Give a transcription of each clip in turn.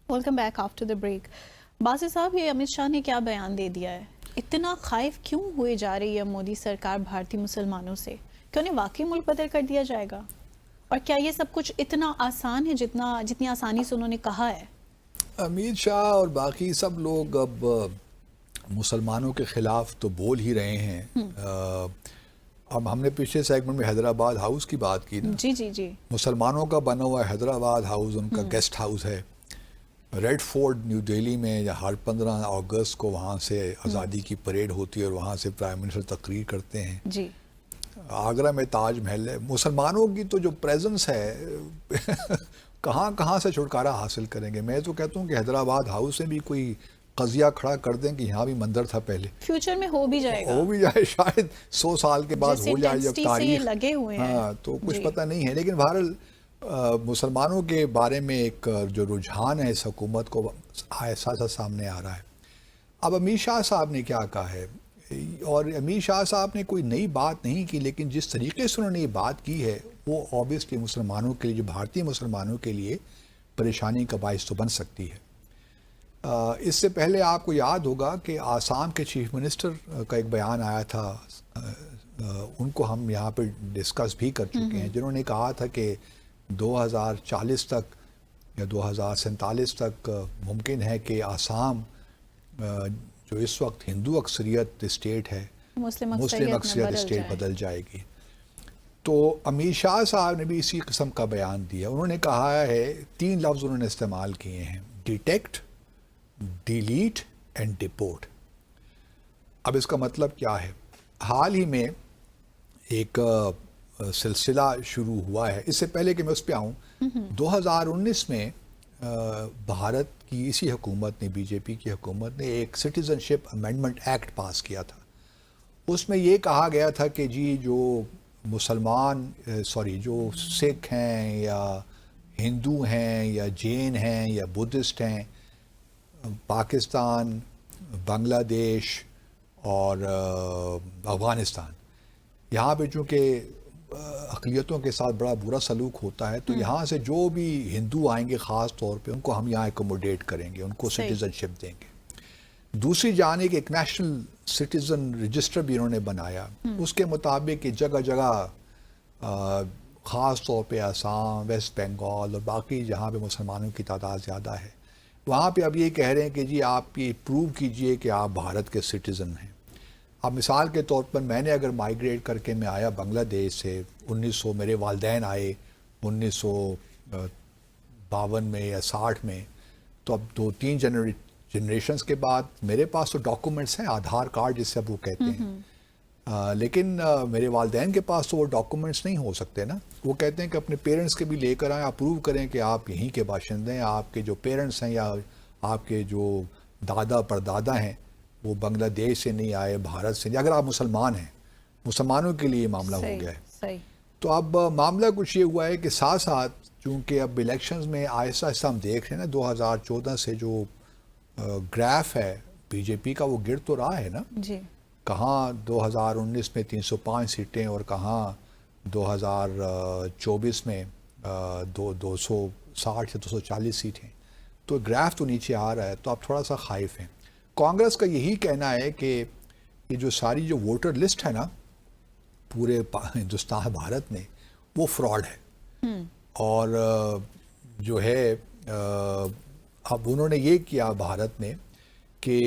Welcome back after the break. Basit صاحب, یہ امت شاہ نے کیا بیان دے دیا ہے؟ اتنا خائف کیوں ہوئے جا رہی ہے مودی سرکار بھارتی مسلمانوں سے کہ انہیں واقعی ملک بدل کر دیا جائے گا؟ اور کیا یہ سب کچھ اتنا آسان ہے جتنی آسانی سے انہوں نے کہا ہے؟ امت شاہ اور باقی سب لوگ اب مسلمانوں کے خلاف تو بول ہی رہے ہیں. اب ہم نے پچھلے سیگمنٹ میں حیدرآباد ہاؤس کی بات کی نا. جی جی جی. مسلمانوں کا بنا ہوا ہے حیدرآباد ہاؤس, ان کا گیسٹ ہاؤس ہے. ریڈ فورٹ نیو دہلی میں ہر 15 اگست کو وہاں سے آزادی کی پریڈ ہوتی ہے اور وہاں سے پرائم منسٹر تقریر کرتے ہیں. جی. آگرہ میں تاج محل ہے. مسلمانوں کی تو جو پریزنس ہے کہاں کہاں سے چھٹکارا حاصل کریں گے. میں تو کہتا ہوں کہ حیدرآباد ہاؤس میں بھی کوئی قضیہ کھڑا کر دیں کہ یہاں بھی مندر تھا پہلے. فیوچر میں ہو بھی جائے گا, ہو بھی جائے, شاید 100 سال کے بعد ہو جائے جب تاریخ لگے ہوئے ہیں. ہاں تو کچھ پتہ نہیں ہے. لیکن بہرحال مسلمانوں کے بارے میں ایک جو رجحان ہے اس حکومت کو ایسا سامنے آ رہا ہے. اب امت شاہ صاحب نے کیا کہا ہے, اور امت شاہ صاحب نے کوئی نئی بات نہیں کی, لیکن جس طریقے سے انہوں نے یہ بات کی ہے وہ آبویسلی مسلمانوں کے لیے, جو بھارتی مسلمانوں کے لیے پریشانی کا باعث تو بن سکتی ہے. اس سے پہلے آپ کو یاد ہوگا کہ آسام کے چیف منسٹر کا ایک بیان آیا تھا, ان کو ہم یہاں پہ ڈسکس بھی کر چکے ہیں, جنہوں نے کہا تھا کہ 2040 تک یا 2047 تک ممکن ہے کہ آسام جو اس وقت ہندو اکثریت اسٹیٹ ہے, مسلم اکثریت اسٹیٹ بدل جائے گی. تو امت شاہ صاحب نے بھی اسی قسم کا بیان دیا. انہوں نے کہا ہے, 3 لفظ انہوں نے استعمال کیے ہیں, ڈیٹیکٹ, ڈیلیٹ اینڈ ڈپورٹ. اب اس کا مطلب کیا ہے؟ حال ہی میں ایک سلسلہ شروع ہوا ہے. اس سے پہلے کہ میں اس پہ آؤں, 2019 میں بھارت کی اسی حکومت نے, بی جے پی کی حکومت نے ایک سٹیزن شپ امینڈمنٹ ایکٹ پاس کیا تھا. اس میں یہ کہا گیا تھا کہ جی جو مسلمان جو سکھ ہیں یا ہندو ہیں یا جین ہیں یا بدھسٹ ہیں, پاکستان, بنگلہ دیش اور افغانستان, یہاں پہ چونکہ اقلیتوں کے ساتھ بڑا برا سلوک ہوتا ہے, تو یہاں سے جو بھی ہندو آئیں گے خاص طور پہ ان کو ہم یہاں ایکوموڈیٹ کریں گے, ان کو سٹیزن شپ دیں گے. دوسری جانب ایک نیشنل سٹیزن رجسٹر بھی انہوں نے بنایا. اس کے مطابق کہ جگہ جگہ خاص طور پہ آسام, ویسٹ بنگال اور باقی جہاں پہ مسلمانوں کی تعداد زیادہ ہے, وہاں پہ اب یہ کہہ رہے ہیں کہ جی آپ یہ پروو کیجئے کہ آپ بھارت کے سٹیزن ہیں. اب مثال کے طور پر میں نے اگر مائیگریٹ کر کے میں آیا بنگلہ دیش سے 1900, میرے والدین آئے 1952 میں یا 60 میں, تو اب 2-3 جنریشنز کے بعد میرے پاس تو ڈاکومنٹس ہیں, آدھار کارڈ جس سے اب وہ کہتے ہیں, لیکن میرے والدین کے پاس تو وہ ڈاکومنٹس نہیں ہو سکتے نا. وہ کہتے ہیں کہ اپنے پیرنٹس کے بھی لے کر آئیں, آپ پروو کریں کہ آپ یہیں کے باشندے ہیں, آپ کے جو پیرنٹس ہیں یا آپ کے جو دادا پردادا ہیں وہ بنگلہ دیش سے نہیں آئے, بھارت سے نہیں, اگر آپ مسلمان ہیں. مسلمانوں کے لیے یہ معاملہ ہو گیا ہے. تو اب معاملہ کچھ یہ ہوا ہے کہ ساتھ ساتھ چونکہ اب الیکشنز میں آہستہ آہستہ ہم دیکھ رہے ہیں نا, 2014 سے جو گراف ہے بی جے پی کا وہ گر تو رہا ہے نا. جی. کہاں 2019 میں 305 سیٹیں اور کہاں 2024 میں 260 یا 240 سیٹیں, تو گراف تو نیچے آ رہا ہے. تو آپ تھوڑا سا خائف ہیں. کانگریس کا یہی کہنا ہے کہ یہ جو ساری جو ووٹر لسٹ ہے نا پورے ہندوستان بھارت میں, وہ فراڈ ہے. اور جو ہے اب انہوں نے یہ کیا بھارت میں کہ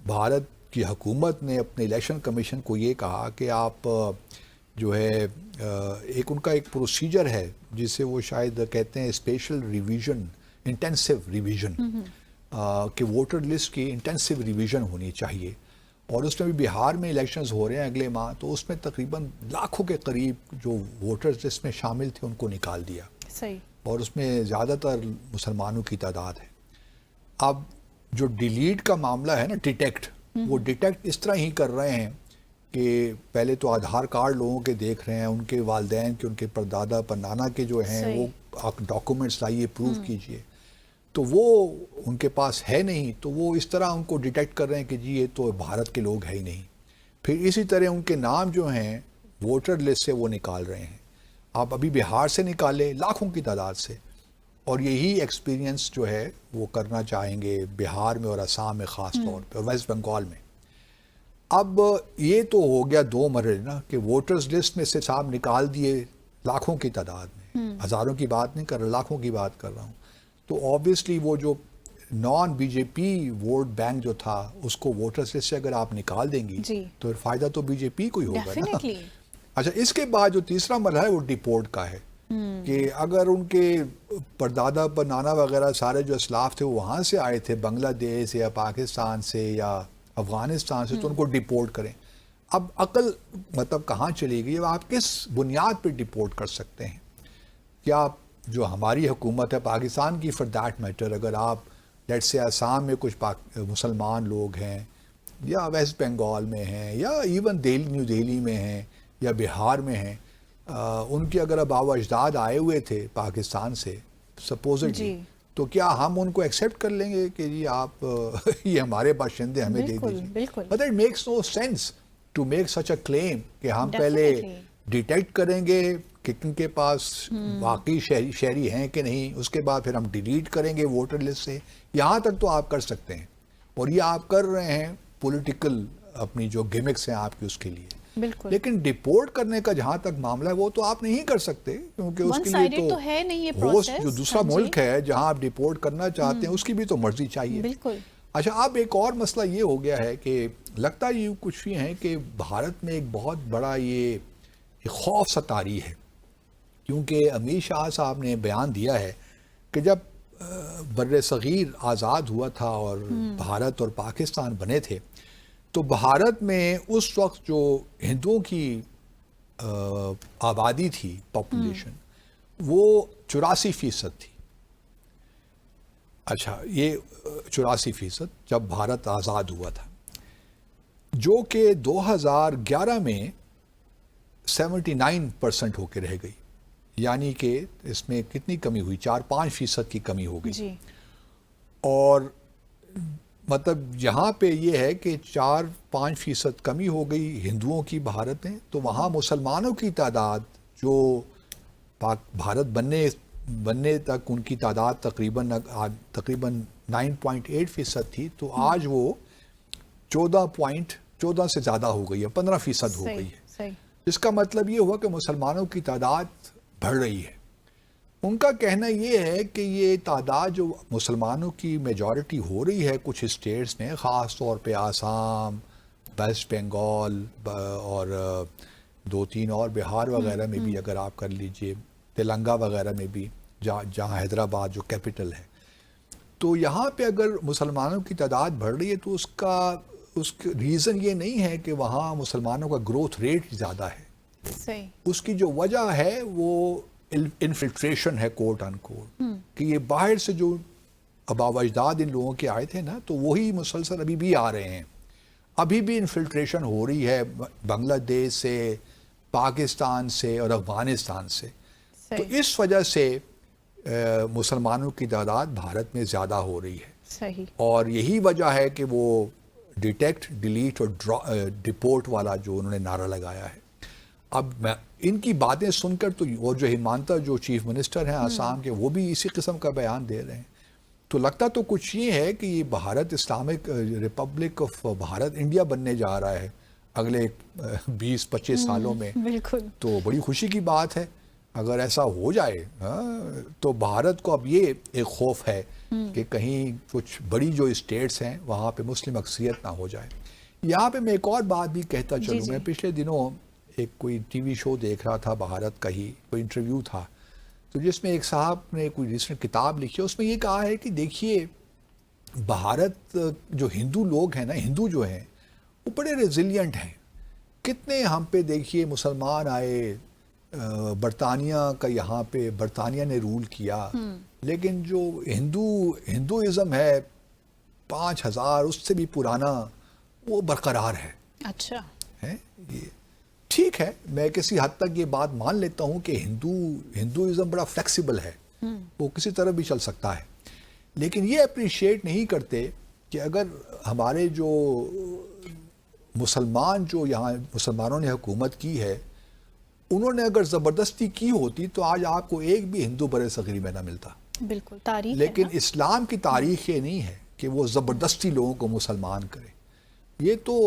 بھارت کی حکومت نے اپنے الیکشن کمیشن کو یہ کہا کہ آپ جو ہے ایک ان کا ایک پروسیجر ہے جسے وہ شاید کہتے ہیں اسپیشل ریویژن, انٹینسو ریویژن, کہ ووٹر لسٹ کی انٹینسو ریویژن ہونی چاہیے. اور اس میں بھی بہار میں الیکشنز ہو رہے ہیں اگلے ماہ, تو اس میں تقریباً لاکھوں کے قریب جو ووٹرز اس میں شامل تھے ان کو نکال دیا. صحیح. اور اس میں زیادہ تر مسلمانوں کی تعداد ہے. اب جو ڈیلیٹ کا معاملہ ہے نا, ڈیٹیکٹ, وہ ڈیٹیکٹ اس طرح ہی کر رہے ہیں کہ پہلے تو آدھار کارڈ لوگوں کے دیکھ رہے ہیں, ان کے والدین کے, ان کے پردادا پرنانا کے جو ہیں وہ ڈاکومنٹس لائیے, پروف کیجئے. تو وہ ان کے پاس ہے نہیں, تو وہ اس طرح ان کو ڈیٹیکٹ کر رہے ہیں کہ جی یہ تو بھارت کے لوگ ہے ہی نہیں. پھر اسی طرح ان کے نام جو ہیں ووٹر لسٹ سے وہ نکال رہے ہیں. آپ ابھی بہار سے نکالے لاکھوں کی تعداد سے, اور یہی ایکسپیرینس جو ہے وہ کرنا چاہیں گے بہار میں اور آسام میں خاص طور پہ اور ویسٹ بنگال میں. اب یہ تو ہو گیا 2 مرحلے نا کہ ووٹرز لسٹ میں سے صاحب نکال دیے لاکھوں کی تعداد میں, ہزاروں کی بات نہیں کر رہا, لاکھوں کی بات کر رہا ہوں. تو آبویسلی وہ جو naan B J P vote bank جو تھا اس کو ووٹرز لسٹ سے اگر آپ نکال دیں گی تو فائدہ تو بی جے پی کو ہی ہوگا نا. ڈیفینیٹلی. اچھا, اس کے بعد جو تیسرا مرحلہ ہے وہ ڈیپورٹ کا ہے کہ اگر ان کے پردادا پر نانا وغیرہ سارے جو اسلاف تھے وہ وہاں سے آئے تھے بنگلہ دیش یا پاکستان سے یا افغانستان سے, تو ان کو ڈیپورٹ کریں. اب عقل مطلب کہاں چلی گئی؟ اب آپ کس بنیاد پہ ڈیپورٹ کر سکتے ہیں؟ کیا جو ہماری حکومت ہے پاکستان کی فار دیٹ میٹر, اگر آپ لیٹ سے آسام میں کچھ مسلمان لوگ ہیں یا ویسٹ بنگال میں ہیں یا ایون نیو دہلی میں ہیں یا بہار میں ہیں, ان کے اگر آباء و اجداد آئے ہوئے تھے پاکستان سے سپوزٹلی, تو کیا ہم ان کو ایکسیپٹ کر لیں گے کہ جی آپ یہ ہمارے باشندے ہمیں دے دیجیے؟ But it makes no sense to make such a claim کہ ہم پہلے ڈیٹیکٹ کریں گے کہ کن کے پاس واقعی شہری ہیں کہ نہیں, اس کے بعد پھر ہم ڈیلیٹ کریں گے ووٹر لسٹ سے. یہاں تک تو آپ کر سکتے ہیں, اور یہ آپ کر رہے ہیں پولیٹیکل اپنی جو گیمکس ہیں آپ کی اس کے لیے. بالکل. لیکن ڈیپورٹ کرنے کا جہاں تک معاملہ ہے وہ تو آپ نہیں کر سکتے, کیونکہ اس کے لیے تو ہے نہیں یہ ہوسٹ پروسیس. جو دوسرا ملک ہے جہاں آپ ڈیپورٹ کرنا چاہتے ہیں اس کی بھی تو مرضی چاہیے. بالکل. اچھا, اب ایک اور مسئلہ یہ ہو گیا ہے کہ لگتا یہ کچھ یہ ہے کہ بھارت میں ایک بہت بڑا یہ خوف ستاری ہے, کیونکہ امیر شاہ صاحب نے بیان دیا ہے کہ جب بر صغیر آزاد ہوا تھا اور بھارت اور پاکستان بنے تھے تو بھارت میں اس وقت جو ہندوؤں کی آبادی تھی, پاپولیشن, وہ 84% تھی. اچھا, یہ 84% جب بھارت آزاد ہوا تھا, جو کہ 2011 میں 79% ہو کے رہ گئی, یعنی کہ اس میں کتنی کمی ہوئی, 4-5% کی کمی ہو گئی. اور مطلب یہاں پہ یہ ہے کہ 4-5% کمی ہو گئی ہندوؤں کی بھارت میں, تو وہاں مسلمانوں کی تعداد جو بھارت بننے تک ان کی تعداد تقریباً 9.8% تھی, تو آج وہ 14 سے زیادہ ہو گئی ہے, 15% ہو گئی ہے. اس کا مطلب یہ ہوا کہ مسلمانوں کی تعداد بڑھ رہی ہے. ان کا کہنا یہ ہے کہ یہ تعداد جو مسلمانوں کی میجورٹی ہو رہی ہے کچھ اسٹیٹس میں, خاص طور پہ آسام, ویسٹ بنگال اور 2-3 اور بہار وغیرہ میں بھی اگر آپ کر لیجئے, تلنگانہ وغیرہ میں بھی جہاں حیدرآباد جو کیپٹل ہے, تو یہاں پہ اگر مسلمانوں کی تعداد بڑھ رہی ہے تو اس کا ریزن یہ نہیں ہے کہ وہاں مسلمانوں کا گروتھ ریٹ زیادہ ہے. اس کی جو وجہ ہے وہ انفلٹریشن ہے, کوٹ ان کوٹ, کہ یہ باہر سے جو آباء و اجداد ان لوگوں کے آئے تھے نا, تو وہی مسلسل ابھی بھی آ رہے ہیں. ابھی بھی انفلٹریشن ہو رہی ہے بنگلہ دیش سے, پاکستان سے اور افغانستان سے. تو اس وجہ سے مسلمانوں کی تعداد بھارت میں زیادہ ہو رہی ہے. اور یہی وجہ ہے کہ وہ ڈیٹیکٹ, ڈیلیٹ اور ڈیپورٹ والا جو انہوں نے نعرہ لگایا ہے. اب میں ان کی باتیں سن کر تو, اور جو ہمانتا جو چیف منسٹر ہیں آسام کے, وہ بھی اسی قسم کا بیان دے رہے ہیں, تو لگتا تو کچھ یہ ہے کہ یہ Bharat Islamic republic of Bharat India بننے جا رہا ہے اگلے 20-25 سالوں میں. بالکل. تو بڑی خوشی کی بات ہے اگر ایسا ہو جائے. تو بھارت کو اب یہ ایک خوف ہے کہ کہیں کچھ بڑی جو اسٹیٹس ہیں وہاں پہ مسلم اکثریت نہ ہو جائے. یہاں پہ میں ایک اور بات بھی کہتا چلوں. میں پچھلے دنوں ایک کوئی ٹی وی شو دیکھ رہا تھا بھارت کا ہی, کوئی انٹرویو تھا, تو جس میں ایک صاحب نے کوئی ریسنٹ کتاب لکھی ہے, اس میں یہ کہا ہے کہ دیکھیے بھارت جو ہندو لوگ ہیں نا, ہندو جو ہیں وہ بڑے ریزیلینٹ ہیں. کتنے ہم پہ دیکھیے مسلمان آئے, برطانیہ کا یہاں پہ برطانیہ نے رول کیا, لیکن جو ہندوازم ہے 5000 اس سے بھی پرانا, وہ برقرار ہے. اچھا ہے یہ ٹھیک ہے, میں کسی حد تک یہ بات مان لیتا ہوں کہ ہندوازم بڑا فلیکسیبل ہے, وہ کسی طرح بھی چل سکتا ہے. لیکن یہ اپریشیٹ نہیں کرتے کہ اگر ہمارے جو مسلمان جو یہاں مسلمانوں نے حکومت کی ہے, انہوں نے اگر زبردستی کی ہوتی تو آج آپ کو ایک بھی ہندو برصغیر میں نہ ملتا. بالکل تاریخ لیکن ہے نا؟ اسلام کی تاریخ یہ نہیں ہے کہ وہ زبردستی لوگوں کو مسلمان کرے. یہ تو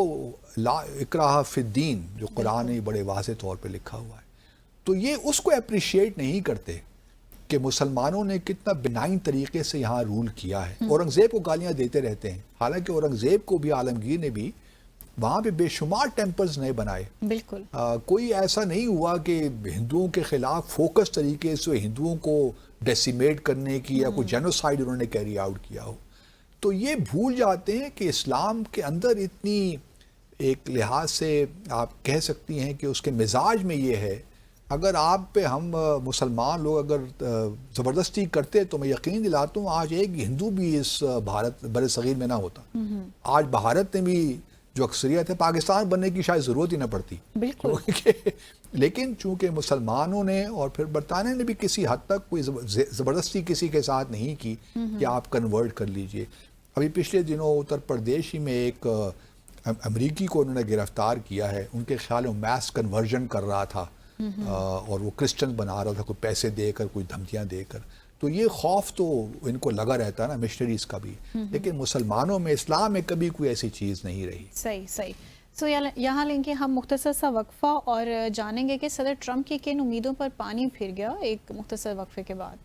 لا اکراہ فی الدین جو قرآن نے بڑے واضح طور پہ لکھا ہوا ہے. تو یہ اس کو اپریشیٹ نہیں کرتے کہ مسلمانوں نے کتنا بنائن طریقے سے یہاں رول کیا ہے. اورنگزیب کو گالیاں دیتے رہتے ہیں، حالانکہ اورنگزیب کو بھی عالمگیر نے بھی وہاں پہ بے شمار ٹیمپلز نئے بنائے. بالکل کوئی ایسا نہیں ہوا کہ ہندوؤں کے خلاف فوکس طریقے سے ہندوؤں کو ڈیسیمیٹ کرنے کی یا کوئی جینوسائیڈ انہوں نے کیری آؤٹ کیا ہو. تو یہ بھول جاتے ہیں کہ اسلام کے اندر اتنی ایک لحاظ سے آپ کہہ سکتی ہیں کہ اس کے مزاج میں یہ ہے، اگر آپ پہ ہم مسلمان لوگ اگر زبردستی کرتے تو میں یقین دلاتا ہوں آج ایک ہندو بھی اس بھارت بر صغیر میں نہ ہوتا. آج بھارت میں بھی جو اکثریت ہے پاکستان بننے کی شاید ضرورت ہی نہ پڑتی. بالکل لیکن چونکہ مسلمانوں نے اور پھر برطانیہ نے بھی کسی حد تک کوئی زبردستی کسی کے ساتھ نہیں کی کہ آپ کنورٹ کر لیجئے. ابھی پچھلے دنوں اتر پردیش ہی میں ایک امریکی کو انہوں نے گرفتار کیا ہے. ان کے خیال میں میس کنورژن کر رہا تھا اور وہ کرسچن بنا رہا تھا، کوئی پیسے دے کر، کوئی دھمکیاں دے کر. تو یہ خوف تو ان کو لگا رہتا ہے نا مشنریز کا بھی. لیکن مسلمانوں میں، اسلام میں کبھی کوئی ایسی چیز نہیں رہی. صحیح. سو یہاں لیں گے ہم مختصر سا وقفہ اور جانیں گے کہ صدر ٹرمپ کی کن امیدوں پر پانی پھر گیا ایک مختصر وقفے کے بعد.